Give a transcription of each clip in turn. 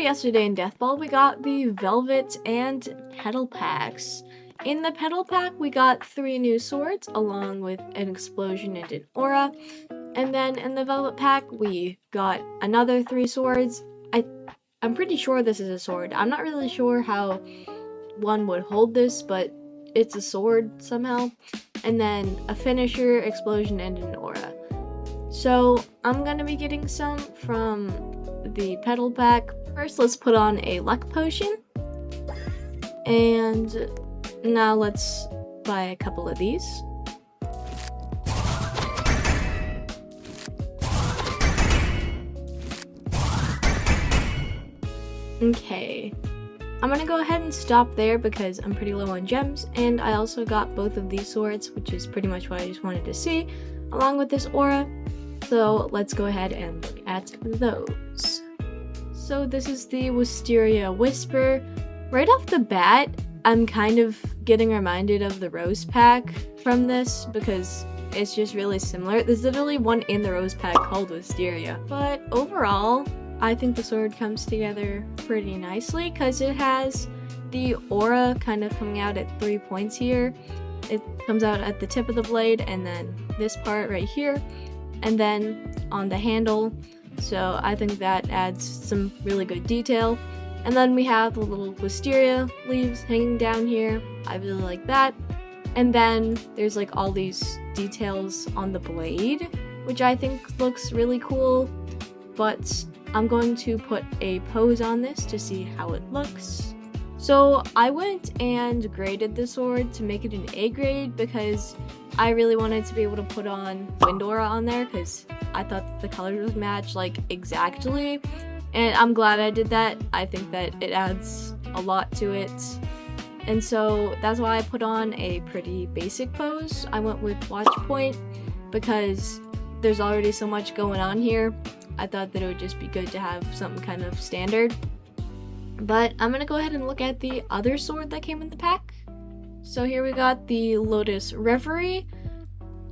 yesterday in Death Ball, we got the Velvet and Petal packs. In the Petal pack, we got 3 new swords, along with an explosion and an aura. And then in the Velvet pack, we got another 3 swords. I'm pretty sure this is a sword. I'm not really sure how one would hold this, but it's a sword somehow. And then a finisher, explosion, and an aura. So I'm gonna be getting some from the Petal pack. First, let's put on a luck potion. And now let's buy a couple of these. Okay, I'm gonna go ahead and stop there because I'm pretty low on gems, and I also got both of these swords, which is pretty much what I just wanted to see, along with this aura. So let's go ahead and look at those. So this is the Wisteria Whisper. Right off the bat, I'm kind of getting reminded of the Rose pack from this because it's just really similar. There's literally one in the Rose pack called Wisteria. But overall, I think the sword comes together pretty nicely because it has the aura kind of coming out at 3 points here. It comes out at the tip of the blade and then this part right here and then on the handle. So I think that adds some really good detail. And then we have the little wisteria leaves hanging down here. I really like that. And then there's like all these details on the blade, which I think looks really cool. But I'm going to put a pose on this to see how it looks. So I went and graded the sword to make it an A grade because I really wanted to be able to put on Wind Aura on there because I thought the colors would match like exactly. And I'm glad I did that. I think that it adds a lot to it. And so that's why I put on a pretty basic pose. I went with Watch Point because there's already so much going on here. I thought that it would just be good to have something kind of standard. But I'm gonna go ahead and look at the other sword that came in the pack. So here we got the Lotus Reverie.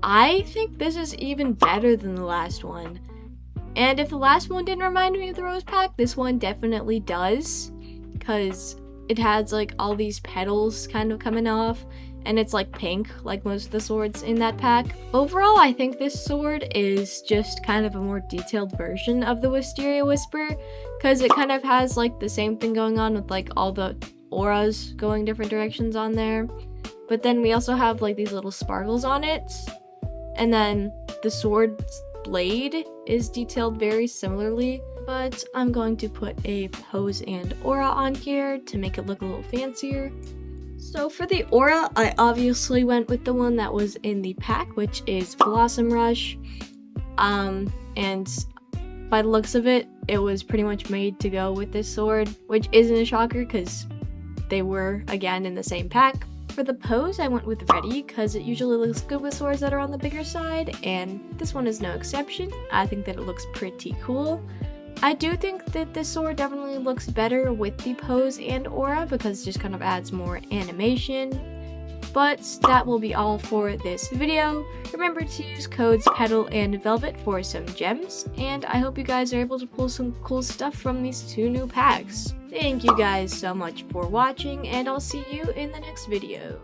I think this is even better than the last one. And if the last one didn't remind me of the Rose pack, this one definitely does. Because it has like all these petals kind of coming off. And it's like pink, like most of the swords in that pack. Overall, I think this sword is just kind of a more detailed version of the Wisteria Whisper. Because it kind of has like the same thing going on with like all the auras going different directions on there. But then we also have like these little sparkles on it. And then the sword's blade is detailed very similarly. But I'm going to put a pose and aura on here to make it look a little fancier. So for the aura, I obviously went with the one that was in the pack, which is Blossom Rush. And by the looks of it, it was pretty much made to go with this sword, which isn't a shocker because they were, again, in the same pack. For the pose, I went with Ready because it usually looks good with swords that are on the bigger side, and this one is no exception. I think that it looks pretty cool. I do think that this sword definitely looks better with the pose and aura because it just kind of adds more animation. But that will be all for this video. Remember to use codes PETAL and Velvet for some gems, and I hope you guys are able to pull some cool stuff from these 2 new packs. Thank you guys so much for watching, and I'll see you in the next video.